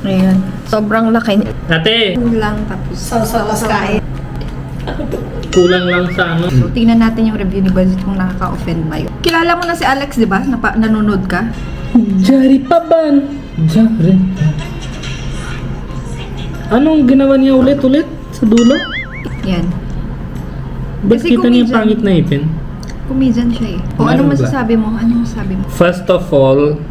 Ayan. Sobrang laki niya. Ate, Lang tapos. Sausawas kain. kulang lang sa ano. So, tingnan natin yung review ni Bazit kung nakaka-offend ba yun. Kilala mo na si Alex, di ba? Nanonood ka? Jari pa ban? Jari. Anong ginawa niya ulit sa dulo? Yan. Ba't Kasi kita niya comedian. pangit na ipin? Comedian siya eh. O Meron anong ba? masasabi mo? Anong masasabi mo? First of all,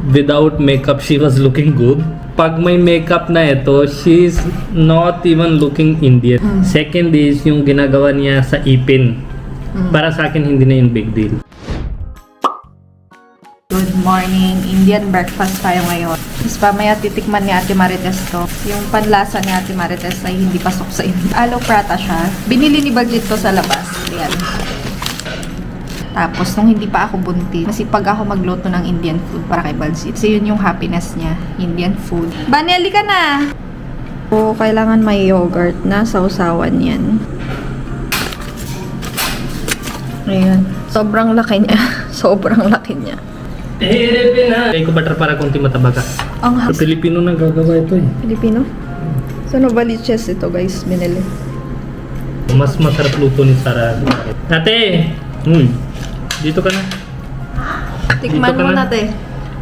without makeup, she was looking good. Pag may makeup na ito, she's not even looking Indian. Second is, yung ginagawa niya sa ipin. Para sa akin, hindi na yung big deal. Good morning. Indian breakfast tayo ngayon. Tapos mamaya titikman ni Ate Marites to. Yung panlasa ni Ate Marites ay hindi pasok sa inyo. Alo prata siya. Binili ni Baljit to sa labas. Ayan. Tapos, nung hindi pa ako buntis, masipag ako magluto ng Indian food para kay Baljit. Kasi yun yung happiness niya. Indian food. Baneli ka na! So, kailangan may yogurt na sausawan yan. Ayan. Sobrang laki niya. Sobrang laki niya. Kaya ko butter para konti mataba ka. Ang Sa Pilipino na gagawa ito eh. Filipino? So, Novaliches ito guys, binili. Mas masarap luto ni Sarah. Ate! Dito ka na. Tikman Dito ka mo na. na, te.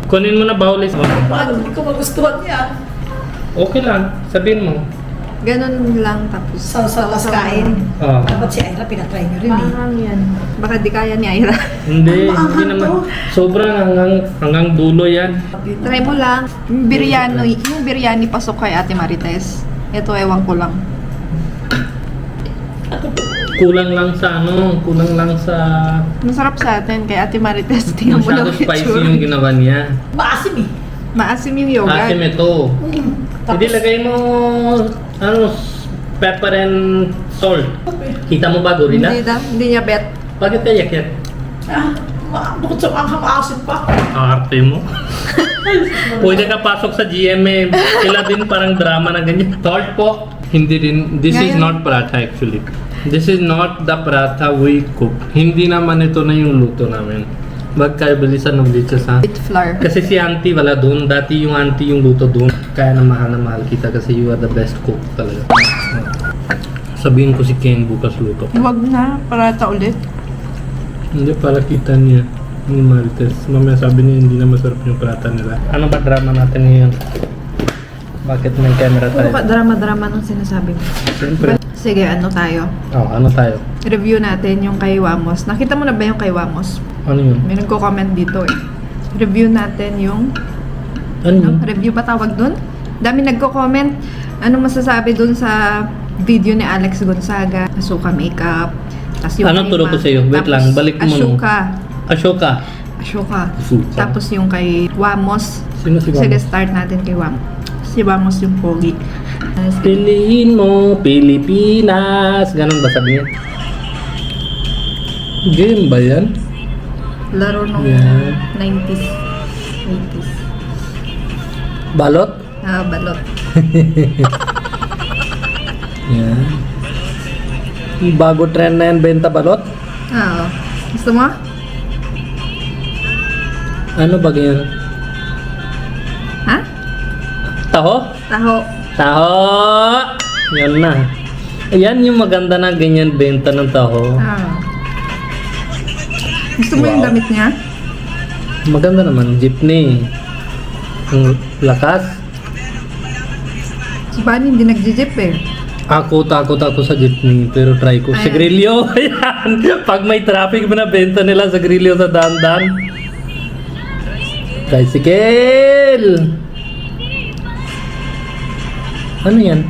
Kunin mo na bawlis mo. Paano hindi ko magustuhan yan? Okay lang. Sabihin mo. Ganun lang tapos. Sausawas kain. Ah. Dapat si Ira, pinatry nyo rin eh. Parang yan. Baka di kaya ni Ira. Hindi Maanghang naman. to. Sobrang hanggang dulo yan. Try mo lang. Yung biryani pasok kay Ate Marites. Ito, ewan ko lang. Kulang lang sa ano, kulang lang sa... Masarap sa atin kay Ate Marites. Tingnan mo lang Masyado spicy yung ginawa niya. Maasim eh. Maasim yung yogurt. Asim ito. Hindi lagay mo, ano, pepper and salt. Kita mo ba, Gorilla? Hindi niya bet. Bakit kaya yan? Bukod sa manghang maasim pa. Arte mo. Pwede ka pasok sa GMA. Sila din parang drama na ganyan. Salt po. Hindi din. This is Ngayon- not paratha actually. This is not the paratha we cook. Hindi naman ito na yung luto namin. Magkaibilisan ng lichas ha. With flour. Kasi si auntie wala doon. Dati yung auntie yung luto doon. Kaya na mahal kita kasi you are the best cook talaga. Sabihin ko si Ken bukas luto. Huwag na. Parata ulit. Hindi, para kita niya ni Marites. Mamaya sabi niya hindi na masarap yung prata nila. Ano ba drama natin ngayon? Bakit may camera Puro tayo? ka drama-drama ng sinasabi mo. Siyempre. Sige, ano tayo? Oh, ano tayo? Review natin yung kay Wamos. Nakita mo na ba yung kay Wamos? Ano yun? May nagko-comment dito eh. Review natin yung... Ano yun? Review ba tawag dun? Dami nagko-comment. Anong masasabi dun sa video ni Alex Gonzaga? Asuka makeup. Tas yung Anong kay turo ko Ma- sa'yo? Wait tapos lang, balik mo nung- Ashoka. Ashoka. Ashoka. Ashoka. Tapos yung kay Wamos. Sino si Sige, Mama? start natin kay Wamos. Si Wamos yung pogi. Piliin mo, Pilipinas. Ganon ba sabi niya? Game ba yan? Laro nung Yeah. 90s. 80s. Balot? Ah, balot. Yan. Bago trend na yan, benta balot? Ah, oh. Gusto mo? Ano ba ganyan? Ha? Taho? Taho. Taho! Yan na. Ayan yung maganda na ganyan benta ng taho. Ah. Gusto mo yung Wow. damit niya? Maganda naman, jeepney. Ang lakas. Si Bunny hindi nag-jeep eh. Ako, takot ako sa jeepney, pero try ko. Sa Ayan. grilyo, ayan. Pag may traffic, binabenta nila sa grilyo sa dandan. Tricycle! Ano yan?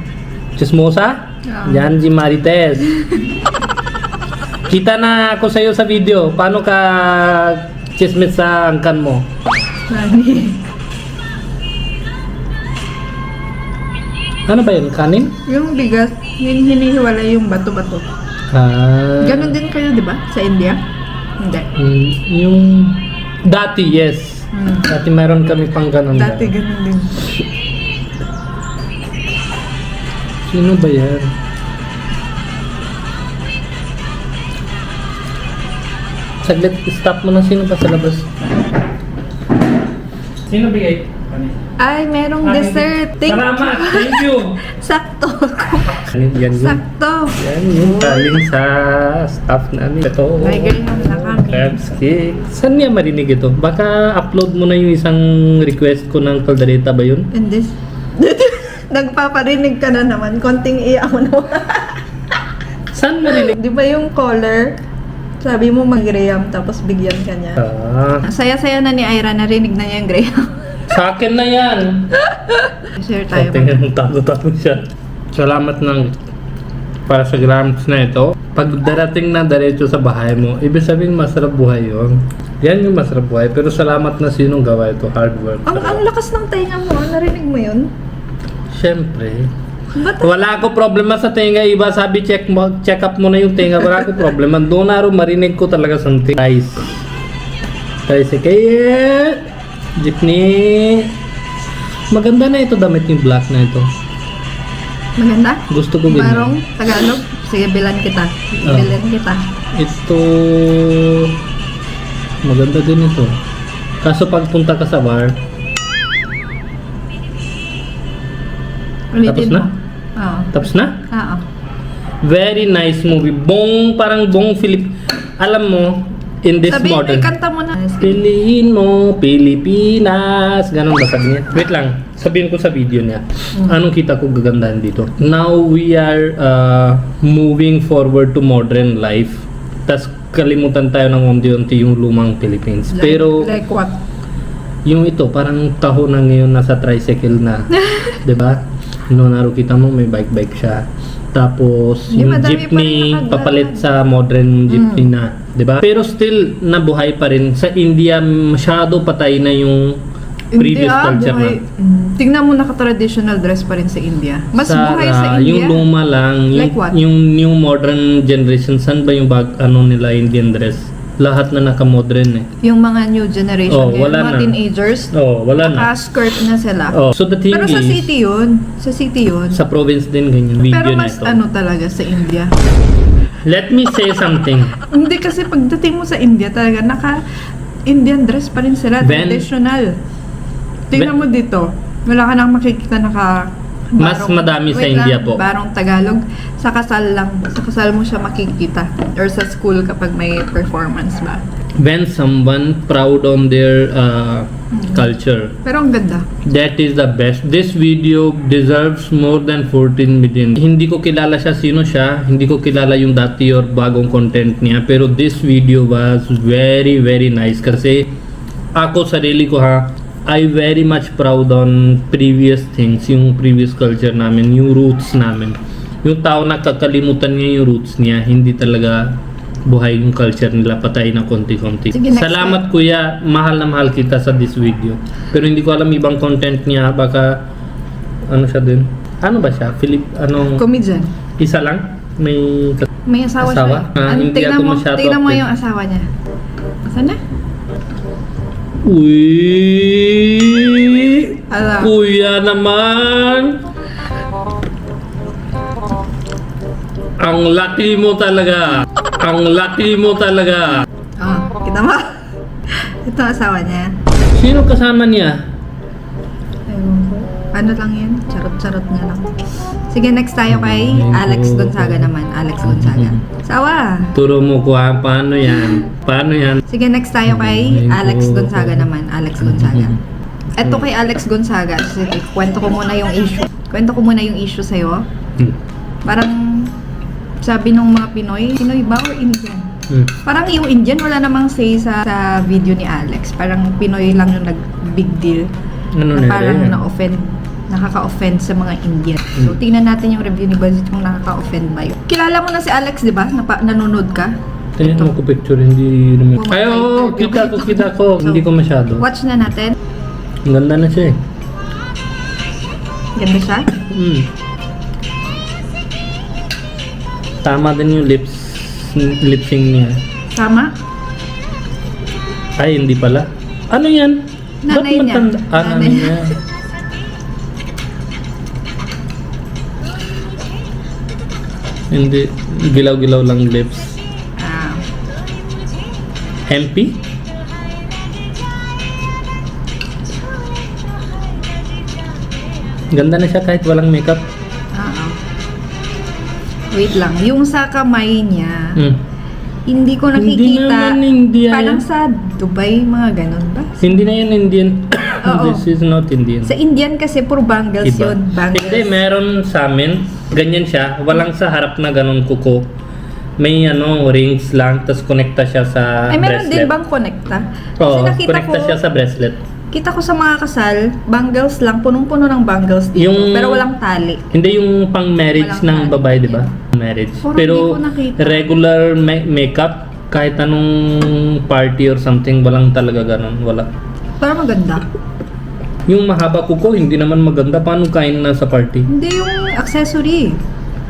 Chismosa? Oo. Yan, si Marites. Kita na ako sa'yo sa video. Paano ka chismis sa angkan mo? Bunny. Ano ba yun? Kanin? Yung bigas, yung hinihiwalay yung bato-bato. Ah, Ganon din kayo, di ba? Sa India? Hindi. yung dati, yes. Dati meron kami pang ganun. Dati ganon din. Sino ba yan? Saglit, stop mo na. Sino pa sa labas? Sino bigay? Ay, merong dessert. Salamat! Thank you! Sakto. Yan yun. Sakto. Yan yung galing sa staff namin. Ito. May ganyan na kami. Crabs cake. Saan niya marinig ito? Baka upload mo na yung isang request ko ng kaldereta ba yun? And this. Nagpaparinig ka na naman. Konting iyak mo naman. Saan marinig? Di ba yung caller? Sabi mo mag-Graham tapos bigyan ka niya. Saya-saya na ni Ira. Narinig na niya yung Graham. Sa akin na yan! Share tayo. Tingnan, tago-tago siya. Salamat ng para sa grams na ito. Pag darating na diretso sa bahay mo, ibig sabihin masarap buhay yun. Yan yung masarap buhay. Pero salamat na sinong gawa ito. Hard work. Ang lakas ng tenga mo. Narinig mo yun? Siyempre. Ba't Wala ako problema sa tenga. Iba sabi check up mo na yung tenga. Wala ako problema. Doon na rin marinig ko talaga sa tenga. Rice. Kaya jeepney. Maganda na ito damit yung black na ito. maganda? Gusto ko ganyan. Marong, Tagalog. Sige, bilan kita. Ah. Bilan kita. Ito maganda din ito. Kaso pagpunta ka sa bar, Ulitin Tapos na? mo. Oo. tapos na? Oo. Very nice movie. Parang Philip. Alam mo, in this Sabihin mo, modern. ikanta mo na. Piliin mo, Pilipinas. Ganon ba sabi niya? Wait lang. Sabihin ko sa video niya. Anong kita ko gagandahan dito? Now we are moving forward to modern life. Tas kalimutan tayo ng unti-unti yung lumang Philippines. Pero Like what? yung ito, parang taho na ngayon nasa tricycle na. 'Di ba? Naro kita mo, may bike siya. Tapos Di, yung madami pa rin jeepney nakagalaw. papalit sa modern jeepney na, 'di ba? Pero still nabuhay pa rin sa India, masyado patay na yung previous culture na. Tingnan mo, naka-traditional dress pa rin sa India. Mas buhay sa India. Yung luma lang, Like what? yung new modern generation, saan ba yung nila Indian dress? Lahat na naka-modern eh. Yung mga new generation, Oh, ngayon, wala mga na. teenagers, Oh, wala na. naka-skirt na sila. Oh, so the thing Pero sa is, city yun. Sa city yun. sa province din ganyan. Video Pero na mas ito. talaga sa India. Let me say something. Hindi, kasi pagdating mo sa India talaga, naka-Indian dress pa rin sila. Ben- Traditional. Tingnan mo dito. Wala ka nang makikita Mas madami sa wait India lang, po. Barong Tagalog. Sa kasal lang. Sa kasal mo siya makikita. Or sa school kapag may performance ba. When someone proud on their culture, Pero ang ganda. that is the best. This video deserves more than 14 million. Hindi ko kilala siya, sino siya. Hindi ko kilala yung dati or bagong content niya. Pero this video was very, very nice. Kasi ako, sarili ko I very much proud on previous things. Yung previous culture namin, yung roots namin. Yung tao nakakalimutan niya yung roots niya. Hindi talaga buhay yung culture nila, patay na konti-konti. Sige, next Salamat kuya, mahal na mahal kita sa this video. Pero hindi ko alam ibang content niya, baka ano siya din. Ano ba siya? Comedian. Isa lang? May asawa, Asawa? siya. Hindi tingnan ako mo, masyado tingnan mo update. yung asawa niya. Saan na? Uy! Ala. Kuya naman! Ang laki mo talaga! Ang laki mo talaga! Oh, kita mo? Ito ang asawa niya. Sino kasama niya? Ewan ko. Ano lang yan? Charot-charot niya lang. Sige, next tayo kay Alex Gonzaga naman. Alex Gonzaga. Sawa! Turo mo ko paano yan? Paano yan? Sige, next tayo kay Alex Gonzaga naman. Alex Gonzaga. Eto kay Alex Gonzaga. Sige, kwento ko muna yung issue. Kwento ko muna yung issue sa'yo. Parang sabi nung mga Pinoy ba or Indian? Parang yung Indian wala namang say sa video ni Alex. Parang Pinoy lang yung nag-big deal. Ano Na na parang yan? nakaka-offend sa mga Indian. So, tingnan natin yung review ni Bazit kung nakaka-offend ba yun. Kilala mo na si Alex, di ba? Nanonood ka? Tingnan mo ko picture, hindi naman. Bumabay. Ay, oo, kita ko. Hindi ko masyado. Watch na natin. Ang ganda na siya eh. Ganda siya. Tama din yung lip sync niya. Tama? Ay, hindi pala. Ano yan? Nanay niya. Nanay niya. Hindi. Gilaw-gilaw lang lips. Ah. MP? Ganda na siya kahit walang makeup. Oo. Wait lang. Yung sa kamay niya, hindi ko Hindi nakikita. naman Indian. Parang sa Dubai, mga ganun ba? Hindi na yan Indian. Oo. This is not Indian. Sa Indian kasi puro bangles Iba. yun. Bangles. Hindi, meron sa amin. Ganyan siya. Walang sa harap na ganun kuko. May rings lang, tapos connecta siya sa Ay, meron bracelet. din bang connecta? Kasi Oo, nakita connecta ko, siya sa bracelet. kita ko sa mga kasal, bangles lang, punong-puno ng bangles dito. Pero walang tali. Hindi yung pang marriage Walang ng tali. babae, di ba? Marriage. Puro Pero hindi ko nakita. regular makeup, kahit anong party or something, walang talaga ganun. Wala. Pero maganda. Yung mahaba kuko, hindi naman maganda. Paano kain na sa party? Hindi yung accessory.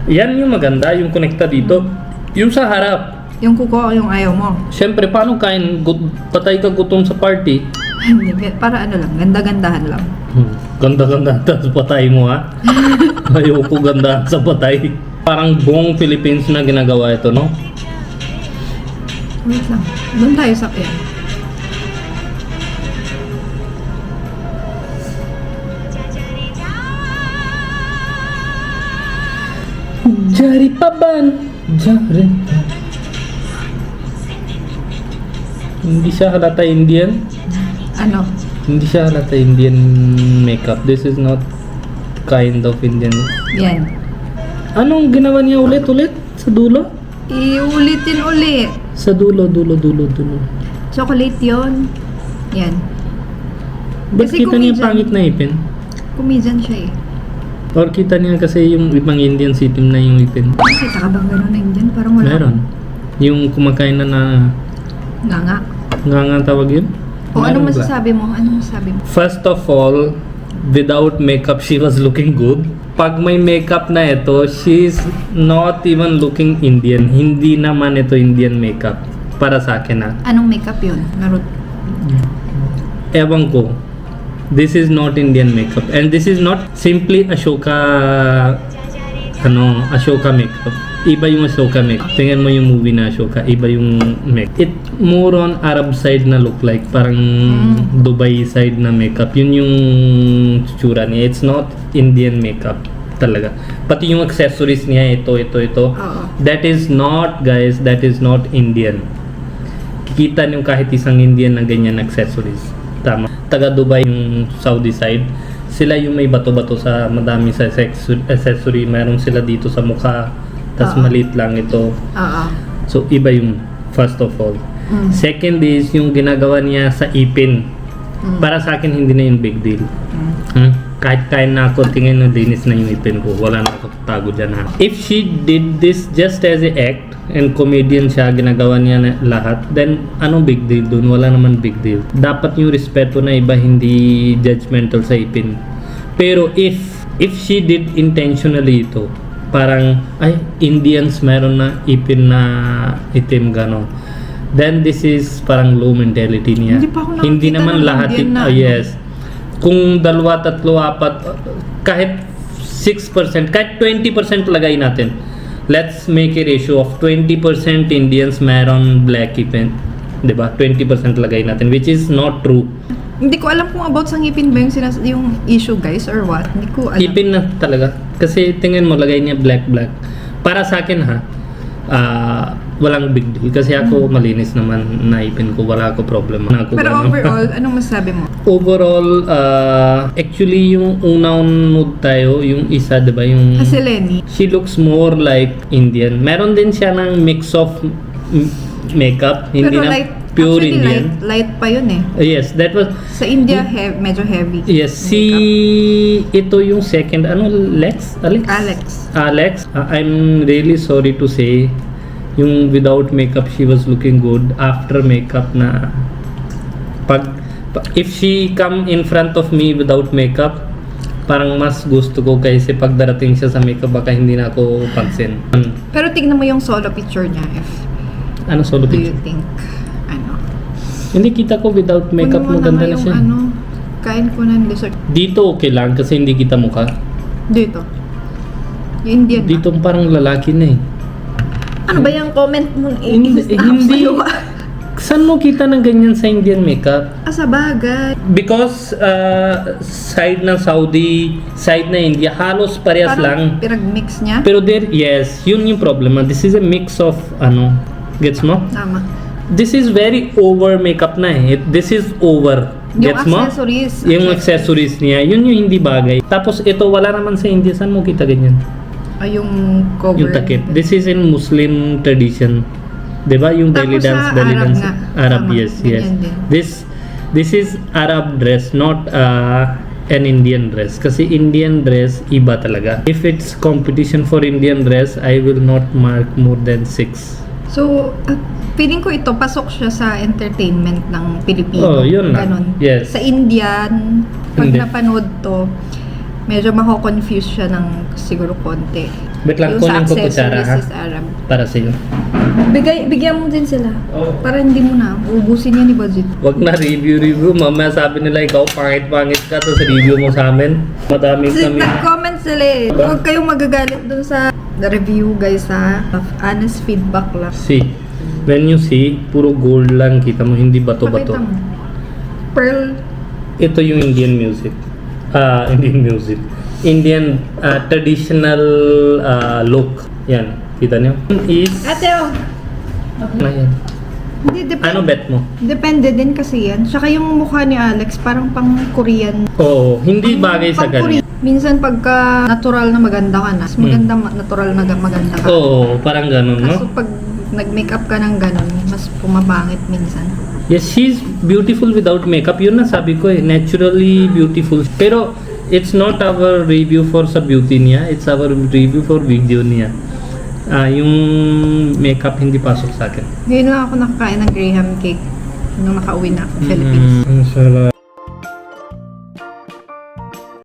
Yan yung maganda, yung connecta dito. Yung sa harap. Yung kuko, yung ayaw mo. Siyempre, paano kain? Patay ka gutom sa party. Hindi, para ano lang, ganda-gandahan lang. Ganda-ganda, tapos patay mo ha? Ayoko ganda sa patay. Parang buong Philippines na ginagawa ito, no? Wait lang. Doon tayo sa kaya. Jari paban, jari. Hindi siya halata Indian. Ano? Hindi siya halata Indian makeup. This is not kind of Indian. Yan. Anong ginawa niya ulit-ulit? Sa dulo? Iulitin ulit. Sa dulo. Chocolate yon. Yan. Ba't Kasi kita niya comedian. pangit na ipin? Comedian siya eh. Or kita niya kasi yung ibang Indian sitim na yung ipin? Kasi ka bang gano'n na Indian? Parang wala. Meron. Yung kumakain na Nga. nga tawag yun? O Meron anong ba? masasabi mo? Anong masasabi mo? First of all, without makeup, she was looking good. Pag may makeup na ito, she's not even looking Indian. Hindi naman ito Indian makeup. Para sa akin ha. Anong makeup yun? Narot. Ewan ko. This is not Indian makeup. And this is not simply Ashoka makeup. Iba yung Ashoka makeup. Tingnan mo yung movie na Ashoka. Iba yung makeup. It more on Arab side na look like. Parang Dubai side na makeup. Yun yung tsura niya. It's not Indian makeup. Talaga. Pati yung accessories niya. Ito. Oo. That is not, guys, that is not Indian. Kita niyo kahit isang Indian na ganyan accessories. Tama. Taga Dubai yung Saudi side. Sila yung may bato-bato sa madami sa accessory. Meron sila dito sa mukha. Tas Oo. maliit lang ito. Oo. So iba yung first of all. Second is yung ginagawa niya sa ipin. Para sa akin hindi na yung big deal. Kahit kain na ako, tingin na linis na yung ipin ko. Wala na ako tago dyan ha. If she did this just as a act and comedian siya, ginagawa niya na lahat, then anong big deal dun? Wala naman big deal. Dapat yung respeto na iba, hindi judgmental sa ipin. Pero if she did intentionally ito, parang ay Indians meron na ipin na itim gano, then this is parang low mentality niya. Hindi pa ako nakakita Hindi naman ng lahat Indian na yes. Kung 2, 3, 4 kahit 6%, kahit 20% lagay natin, let's make a ratio of 20% Indians meron black ipin, 'di ba? 20% lagay natin, which is not true. Hindi ko alam kung about sa ngipin ba yung issue guys or what. Hindi ko alam. Ipin na talaga. Kasi tingnan mo, lagay niya black. Para sa akin ha, walang big deal. Kasi ako malinis naman na ipin ko. Wala ako problema. Pero overall, anong masasabi mo? Overall, actually yung unang nude tayo, yung isa, diba? Yung, Kasi Lenny. she looks more like Indian. Meron din siya ng mix of makeup. Hindi Pero na light, pure actually Indian. light pa yun eh. Yes, that was... Sa India, medyo heavy. Yes, ito yung second, Alex? Alex, I'm really sorry to say, yung without makeup, she was looking good. After makeup na, if she come in front of me without makeup, parang mas gusto ko kasi pag darating siya sa makeup, baka hindi na ako pansin. Pero tignan mo yung solo picture niya if Ano solo do you picture? think, ano? Hindi kita ko without makeup, Kunin mo maganda na yung siya. kain ko ng dessert. Dito okay lang kasi hindi kita mukha. Dito. Yung Indian ba? Dito parang lalaki na eh. Ano ba yung comment mo? Hindi. Saan mo kita ng ganyan sa Indian makeup? Sa bagay. Because side ng Saudi, side na India, halos parehas lang. Pinag-mix niya. Pero there, yes, yun yung problema. This is a mix of, gets mo? Tama. This is very over makeup na eh. This is over. Yung Gets mo? accessories. Yung accessories niya, yun yung hindi bagay. Tapos ito, wala naman sa India. Saan mo kita ganyan? Ay, yung cover. Yung takip. This is in Muslim tradition. Diba? Yung belly Tapos dance, sa belly Arab dance. nga. Arab, Tama. yes, yes. Ganyan din. This is Arab dress, not an Indian dress. Kasi Indian dress, iba talaga. If it's competition for Indian dress, I will not mark more than 6. So, feeling ko ito, pasok siya sa entertainment ng Pilipino. Oh, yun na. Ganon. Yes. Sa Indian, pag Hindi. napanood to, medyo mako-confuse siya ng siguro konti. Wait lang, Yung sa kunin ko kutsara accessories ha. is Arab. Para sa'yo. Bigyan mo din sila. Oh. Para hindi mo na, ubusin yan ni budget. Wag na review. Mamaya sabi nila ikaw pangit-pangit ka, tapos review mo sa amin. Madaming Kasi kami. nag-comment sila eh. Huwag kayong magagalit dun sa review guys ha. Honest feedback lang. See, when you see, puro gold lang kita mo, hindi bato-bato. Pakita mo. Pearl. Ito yung Indian music. Indian music. Indian traditional look. Yan, kita niyo? Is, Ate oh. na yan. Hindi, depende. Ano bet mo? Depende din kasi yan. Tsaka yung mukha ni Alex, parang pang Korean. Oo, hindi bagay sa Pang ganyan. Korean. Minsan pagka natural na maganda ka na, mas maganda natural na maganda ka. Oo, parang ganun, no? Kaso pag nag-makeup ka ng ganun, mas pumabangit minsan. Yes, she's beautiful without makeup. Yun na sabi ko eh, naturally beautiful. Pero it's not our review for sa beauty niya, it's our review for video niya. Yung makeup hindi pasok sa akin. Ngayon lang ako nakakain ng graham cake nung nakauwi na ako, Philippines. Ang sarap.